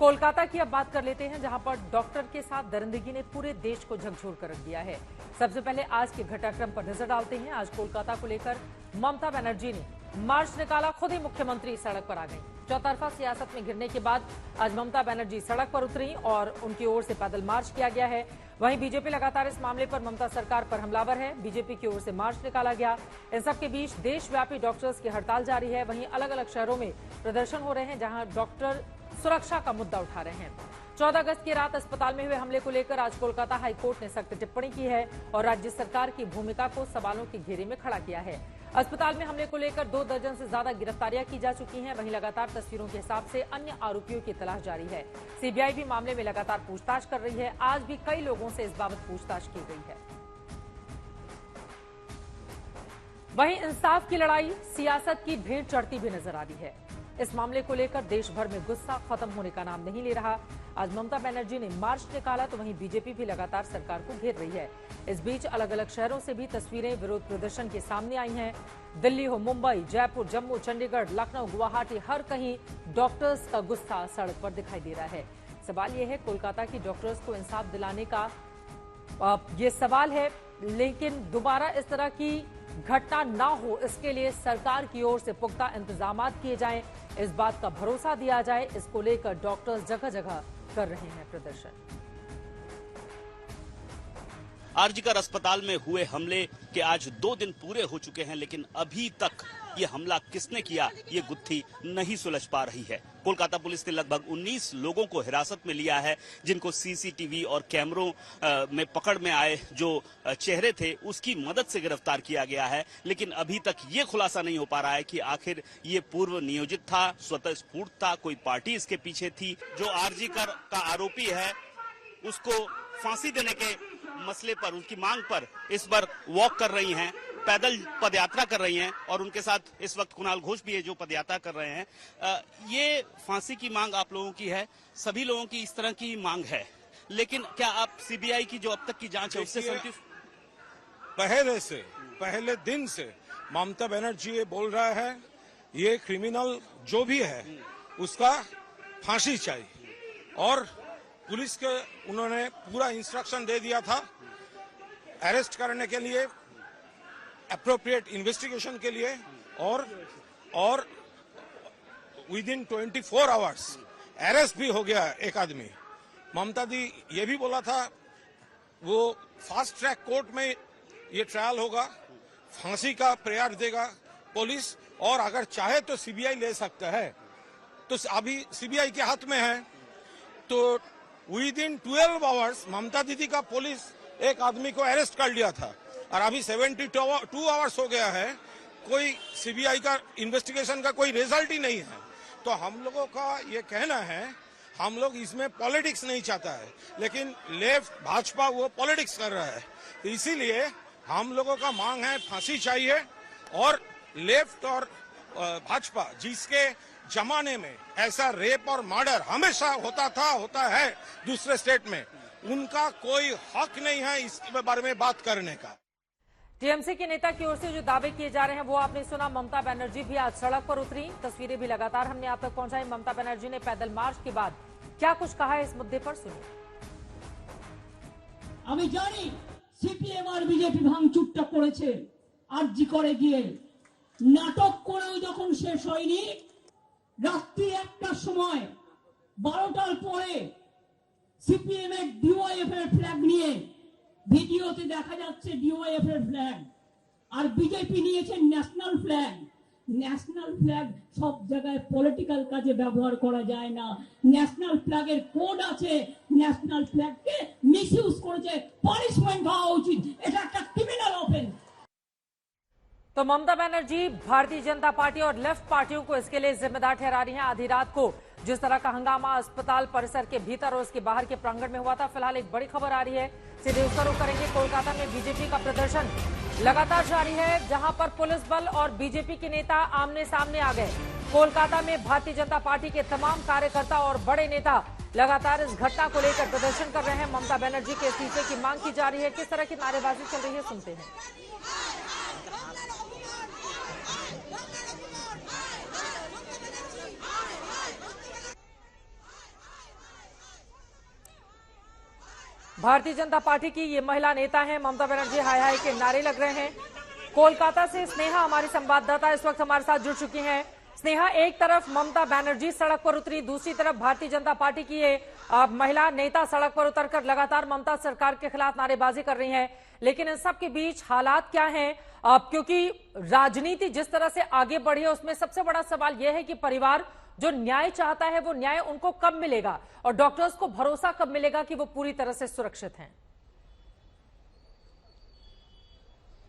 कोलकाता की अब बात कर लेते हैं, जहां पर डॉक्टर के साथ दरिंदगी ने पूरे देश को झकझोर कर रख दिया है। सबसे पहले आज के घटनाक्रम पर नजर डालते हैं। आज कोलकाता को लेकर ममता बनर्जी ने मार्च निकाला, खुद ही मुख्यमंत्री सड़क पर आ गई। चौतरफा सियासत में घिरने के बाद आज ममता बनर्जी सड़क पर उतरी और उनकी ओर से पैदल मार्च किया गया है। वहीं बीजेपी लगातार इस मामले पर ममता सरकार पर हमलावर है। बीजेपी की ओर से मार्च निकाला गया। इन सबके बीच देशव्यापी डॉक्टर्स की हड़ताल जारी है। वहीं अलग अलग शहरों में प्रदर्शन हो रहे हैं, जहां डॉक्टर सुरक्षा का मुद्दा उठा रहे हैं। 14 अगस्त की रात अस्पताल में हुए हमले को लेकर आज कोलकाता हाईकोर्ट ने सख्त टिप्पणी की है और राज्य सरकार की भूमिका को सवालों के घेरे में खड़ा किया है। अस्पताल में हमले को लेकर 2 दर्जन से ज्यादा गिरफ्तारियां की जा चुकी हैं। वहीं लगातार तस्वीरों के हिसाब से अन्य आरोपियों की तलाश जारी है। सीबीआई भी मामले में लगातार पूछताछ कर रही है। आज भी कई लोगों से इस बाबत पूछताछ की गई है। वहीं इंसाफ की लड़ाई सियासत की भेंट चढ़ती भी नजर आ रही है। इस मामले को लेकर देश भर में गुस्सा खत्म होने का नाम नहीं ले रहा। आज ममता बनर्जी ने मार्च निकाला तो वहीं बीजेपी भी लगातार सरकार को घेर रही है। इस बीच अलग अलग शहरों से भी तस्वीरें विरोध प्रदर्शन के सामने आई हैं। दिल्ली हो, मुंबई, जयपुर, जम्मू, चंडीगढ़, लखनऊ, गुवाहाटी, हर कहीं डॉक्टर्स का गुस्सा सड़क पर दिखाई दे रहा है। सवाल यह है कोलकाता की डॉक्टर्स को इंसाफ दिलाने का ये सवाल है, लेकिन दोबारा इस तरह की घटना ना हो इसके लिए सरकार की ओर से पुख्ता इंतजाम किए जाएं, इस बात का भरोसा दिया जाए। इसको लेकर डॉक्टर्स जगह जगह कर रहे हैं प्रदर्शन। आरजीकर अस्पताल में हुए हमले के आज 2 दिन पूरे हो चुके हैं, लेकिन अभी तक ये हमला किसने किया ये गुत्थी नहीं सुलझ पा रही है। कोलकाता पुलिस ने लगभग 19 लोगों को हिरासत में लिया है, जिनको सीसीटीवी और कैमरों में पकड़ में आए जो चेहरे थे उसकी मदद से गिरफ्तार किया गया है। लेकिन अभी तक ये खुलासा नहीं हो पा रहा है कि आखिर ये पूर्व नियोजित था, स्वतः स्फूर्त था, कोई पार्टी इसके पीछे थी। जो आरजीकर का आरोपी है उसको फांसी देने के मसले पर, उनकी मांग पर इस बार वॉक कर रही हैं, पैदल पदयात्रा कर रही हैं और उनके साथ इस वक्त कुणाल घोष भी है जो पदयात्रा कर रहे हैं। ये फांसी की मांग आप लोगों की है, सभी लोगों की इस तरह की मांग है, लेकिन क्या आप सीबीआई की जो अब तक की जांच है उससे संतुष्ट? पहले दिन से ममता बनर्जी ये बोल रहा है ये क्रिमिनल जो भी है उसका फांसी चाहिए और पुलिस के उन्होंने पूरा इंस्ट्रक्शन दे दिया था अरेस्ट करने के लिए, एप्रोप्रिएट इन्वेस्टिगेशन के लिए और विद इन 24 आवर्स अरेस्ट भी हो गया एक आदमी। ममता दी ये भी बोला था वो फास्ट ट्रैक कोर्ट में ये ट्रायल होगा, फांसी का प्रयास देगा पुलिस, और अगर चाहे तो सीबीआई ले सकता है। तो अभी सीबीआई के हाथ में है। तो विद इन 12 आवर्स ममता दीदी का पुलिस एक आदमी को अरेस्ट कर लिया था और अभी 72 आवर्स हो गया है, कोई सीबीआई का इन्वेस्टिगेशन का कोई रिजल्ट ही नहीं है। तो हम लोगों का ये कहना है, हम लोग इसमें पॉलिटिक्स नहीं चाहता है, लेकिन लेफ्ट भाजपा वो पॉलिटिक्स कर रहा है। तो इसीलिए हम लोगों का मांग है फांसी चाहिए, और लेफ्ट और भाजपा जिसके जमाने में ऐसा रेप और मर्डर हमेशा होता है दूसरे स्टेट में, उनका कोई हक नहीं है इस बारे में बात करने का। टीएमसी के नेता की ओर से जो दावे किए जा रहे हैं वो आपने सुना। ममता बनर्जी भी आज सड़क पर उतरी, तस्वीरें भी लगातार हमने आप तक पहुंचाई। ममता बनर्जी ने पैदल मार्च के बाद क्या कुछ कहा है इस मुद्दे पर, सुनिए। আমি জানি সিপিএম আর বিজেপি ভাঙচুরটা করেছে আরজি করে গিয়ে, নাটক করেও যখন শেষ হয়নি, রাত্রি 1টার সময় 12টার পরে সিপিএম এর ডিওয়াইএফ এর ফ্ল্যাগ নিয়ে ভিডিওতে দেখা যাচ্ছে ডিওয়াইএফ এর ফ্ল্যাগ, আর বিজেপি নিয়েছে ন্যাশনাল ফ্ল্যাগ। ন্যাশনাল ফ্ল্যাগ সব জায়গায় পলিটিক্যাল কাজে ব্যবহার করা যায় না। ন্যাশনাল ফ্ল্যাগের কোড আছে, ন্যাশনাল ফ্ল্যাগকে মিসইউজ করেছে, পানিশমেন্ট হওয়া উচিত, এটা একটা ক্রিমিনাল অফেন্স। तो ममता बनर्जी भारतीय जनता पार्टी और लेफ्ट पार्टियों को इसके लिए जिम्मेदार ठहरा रही हैं। आधी रात को जिस तरह का हंगामा अस्पताल परिसर के भीतर और उसके बाहर के प्रांगण में हुआ था, फिलहाल एक बड़ी खबर आ रही है, सीधे उसका रुख करेंगे। कोलकाता में बीजेपी का प्रदर्शन लगातार जारी है, जहां पर पुलिस बल और बीजेपी के नेता आमने सामने आ गए। कोलकाता में भारतीय जनता पार्टी के तमाम कार्यकर्ता और बड़े नेता लगातार इस घटना को लेकर प्रदर्शन कर रहे हैं। ममता बनर्जी के इस्तीफे की मांग की जा रही है। किस तरह की नारेबाजी चल रही है, सुनते हैं। भारतीय जनता पार्टी की ये महिला नेता हैं ममता बनर्जी, हाय हाय के नारे लग रहे हैं। कोलकाता से स्नेहा हमारी संवाददाता इस वक्त हमारे साथ जुड़ चुकी हैं। स्नेहा, एक तरफ ममता बनर्जी सड़क पर उतरी, दूसरी तरफ भारतीय जनता पार्टी की ये महिला नेता सड़क पर उतरकर लगातार ममता सरकार के खिलाफ नारेबाजी कर रही हैं, लेकिन इन सब के बीच हालात क्या हैं? क्योंकि राजनीति जिस तरह से आगे बढ़ी है उसमें सबसे बड़ा सवाल यह है कि परिवार जो न्याय चाहता है वो न्याय उनको कब मिलेगा और डॉक्टर्स को भरोसा कब मिलेगा कि वो पूरी तरह से सुरक्षित हैं?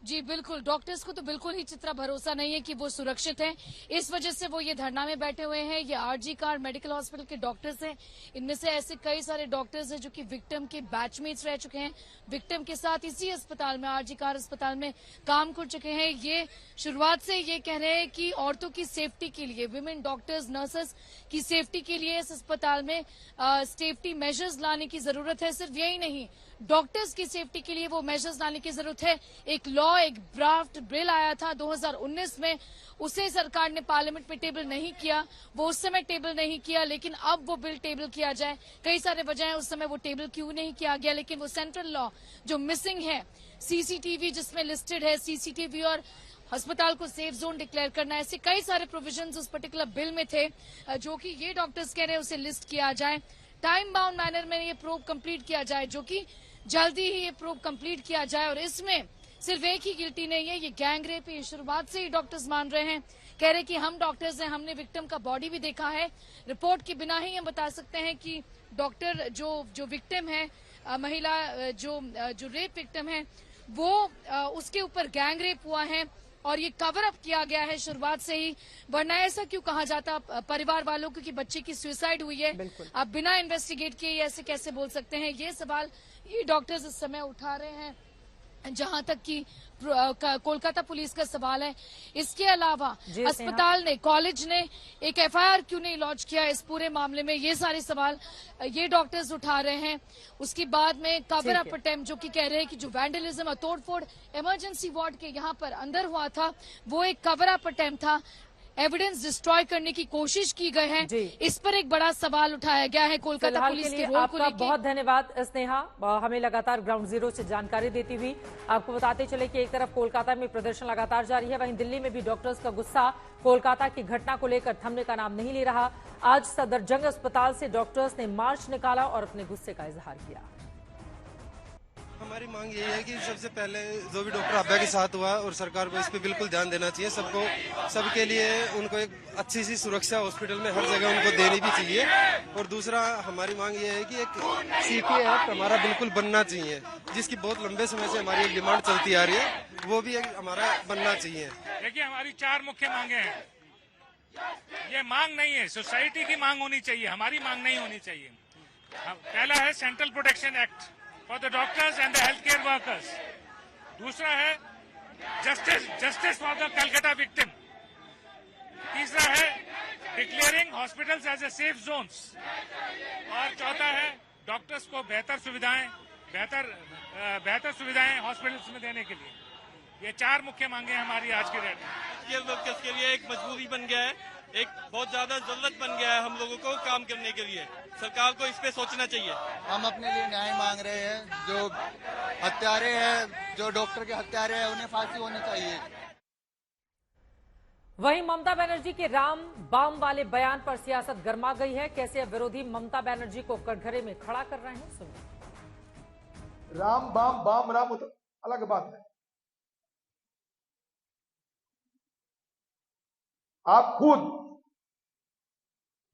जी बिल्कुल, डॉक्टर्स को तो बिल्कुल ही चित्रा भरोसा नहीं है कि वो सुरक्षित हैं। इस वजह से वो ये धरना में बैठे हुए हैं। ये आरजी कार मेडिकल हॉस्पिटल के डॉक्टर्स हैं। इनमें से ऐसे कई सारे डॉक्टर्स हैं जो कि विक्टिम के बैचमेट्स रह चुके हैं, विक्टिम के साथ इसी अस्पताल में, आरजी कार अस्पताल में काम कर चुके हैं। ये शुरुआत से ये कह रहे हैं कि औरतों की सेफ्टी के लिए, विमेन डॉक्टर्स नर्सेस की सेफ्टी के लिए इस अस्पताल में सेफ्टी मेजर्स लाने की जरूरत है। सिर्फ यही नहीं, डॉक्टर्स की सेफ्टी के लिए वो मेजर्स लाने की जरूरत है। एक एक ड्राफ्ट बिल आया था 2019 में, उसे सरकार ने पार्लियामेंट में टेबल नहीं किया। वो उस समय टेबल नहीं किया, लेकिन अब वो बिल टेबल किया जाए। कई सारे वजह हैं उस समय वो टेबल क्यों नहीं किया गया, लेकिन वो सेंट्रल लॉ जो मिसिंग है, सीसीटीवी जिसमें लिस्टेड है, सीसीटीवी और अस्पताल को सेफ जोन डिक्लेयर करना, ऐसे कई सारे प्रोविजंस उस पर्टिकुलर बिल में थे जो कि ये डॉक्टर्स कह रहे हैं उसे लिस्ट किया जाए, टाइम बाउंड मैनर में ये प्रोब कंप्लीट किया जाए, जो कि जल्दी ही ये प्रोब कंप्लीट किया जाए। और इसमें सिर्फ एक ही गिल्टी नहीं है, ये गैंग रेप है। शुरुआत से ही डॉक्टर्स मान रहे हैं, कह रहे कि हम डॉक्टर्स हैं, हमने विक्टिम का बॉडी भी देखा है। रिपोर्ट के बिना ही हम बता सकते हैं कि डॉक्टर जो विक्टिम है, महिला जो रेप विक्टिम है, वो उसके ऊपर गैंग रेप हुआ है और ये कवर अप किया गया है शुरुआत से ही। वरना ऐसा क्यों कहा जाता परिवार वालों को कि बच्चे की सुसाइड हुई है, अब बिना इन्वेस्टिगेट किए ऐसे कैसे बोल सकते हैं? ये सवाल ये डॉक्टर्स इस समय उठा रहे हैं, जहां तक कि कोलकाता पुलिस का सवाल है। इसके अलावा अस्पताल ने, कॉलेज ने एक एफआईआर क्यों नहीं लॉन्च किया इस पूरे मामले में, ये सारे सवाल ये डॉक्टर्स उठा रहे हैं। उसके बाद में कवर अप अटेम्प्ट, जो कि कह रहे हैं कि जो वैंडलिज्म, तोड़फोड़ इमरजेंसी वार्ड के यहाँ पर अंदर हुआ था, वो एक कवर अप अटेम्प्ट था, एविडेंस डिस्ट्रॉय करने की कोशिश की गई है। इस पर एक बड़ा सवाल उठाया गया है कोलकाता पुलिस के रोल को लेकर। बहुत धन्यवाद स्नेहा, हमें लगातार ग्राउंड जीरो से जानकारी देती हुई। आपको बताते चले कि एक तरफ कोलकाता में प्रदर्शन लगातार जारी है, वहीं दिल्ली में भी डॉक्टर्स का गुस्सा कोलकाता की घटना को लेकर थमने का नाम नहीं ले रहा। आज सदरजंग अस्पताल से डॉक्टर्स ने मार्च निकाला और अपने गुस्से का इजहार किया। हमारी मांग यही है कि सबसे पहले जो भी डॉक्टर अभ्या के साथ हुआ और सरकार को इस पे बिल्कुल ध्यान देना चाहिए। सबके लिए उनको एक अच्छी सी सुरक्षा हॉस्पिटल में हर जगह उनको देनी भी चाहिए। और दूसरा हमारी मांग ये है कि एक सीपीए एक्ट हमारा बिल्कुल बनना चाहिए, जिसकी बहुत लंबे समय से हमारी एक डिमांड चलती आ रही है, वो भी एक हमारा बनना चाहिए। देखिए, हमारी 4 मुख्य मांगे हैं। ये मांग नहीं है, सोसाइटी की मांग होनी चाहिए, हमारी मांग नहीं होनी चाहिए। पहला है central protection act for the doctors and the health care workers. दूसरा है justice for the Calcutta victim. तीसरा है declaring hospitals as a safe zones. और चौथा है डॉक्टर्स को बेहतर सुविधाएं हॉस्पिटल्स में देने के लिए। ये 4 मुख्य मांगे हमारी आज के डेट में। वर्कर्स के लिए एक मजबूरी बन गया है, एक बहुत ज्यादा जरूरत बन गया है हम लोगों को काम करने के लिए। सरकार को इस पे सोचना चाहिए। हम अपने लिए न्याय मांग रहे हैं। जो हत्यारे हैं, जो डॉक्टर के हत्यारे हैं, उन्हें फांसी होनी चाहिए। वहीं ममता बनर्जी के राम बाम वाले बयान पर सियासत गर्मा गई है। कैसे विरोधी ममता बनर्जी को कटघरे में खड़ा कर रहे हैं, सुनिए। राम बाम राम अलग बात है। आप खुद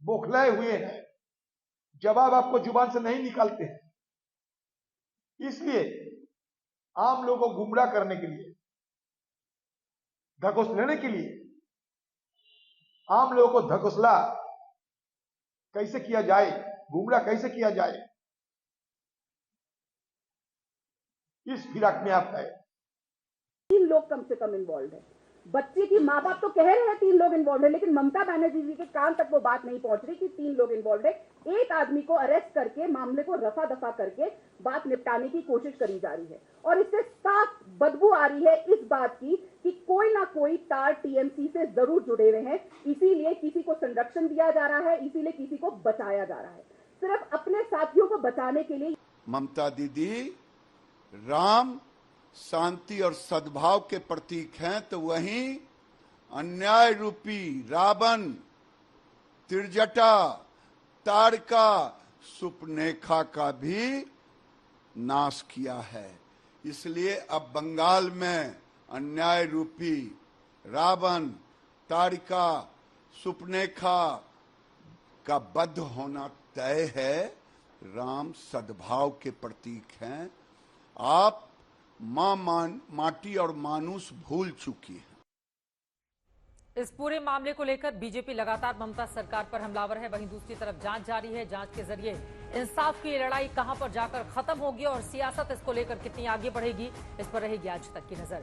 बौखलाए हुए हैं, जवाब आपको जुबान से नहीं निकालते हैं, इसलिए आम लोगों को गुमराह करने के लिए, धकोसलेने के लिए, आम लोगों को धकोसला कैसे किया जाए, गुमराह कैसे किया जाए, इस फिराक में आप है। 3 लोग कम से कम इन्वॉल्व है। बच्चे की माँ बाप तो कह रहे हैं 3 लोग इन्वॉल्व है, लेकिन ममता बनर्जी जी के कान तक वो बात नहीं पहुंच रही कि 3 लोग इन्वॉल्व है। एक आदमी को अरेस्ट करके मामले को रफा दफा करके बात निपटाने की कोशिश करी जा रही है और इससे साफ बदबू आ रही है इस बात की कि कोई ना कोई तार टीएमसी से जरूर जुड़े हुए हैं। इसीलिए किसी को संरक्षण दिया जा रहा है, इसीलिए किसी को बचाया जा रहा है, सिर्फ अपने साथियों को बचाने के लिए। ममता दीदी राम शांति और सद्भाव के प्रतीक हैं, तो वहीं अन्याय रूपी रावण, त्रिजटा, तारका, सुपनेखा का भी नाश किया है। इसलिए अब बंगाल में अन्याय रूपी रावण, तारिका, सुपनेखा का वध होना तय है। राम सद्भाव के प्रतीक हैं। आप माटी और मानुष भूल चुकी है। इस पूरे मामले को लेकर बीजेपी लगातार ममता सरकार पर हमलावर है। वहीं दूसरी तरफ जांच जारी है। जांच के जरिए इंसाफ की लड़ाई कहां पर जाकर खत्म होगी और सियासत इसको लेकर कितनी आगे बढ़ेगी, इस पर रहेगी आज तक की नजर।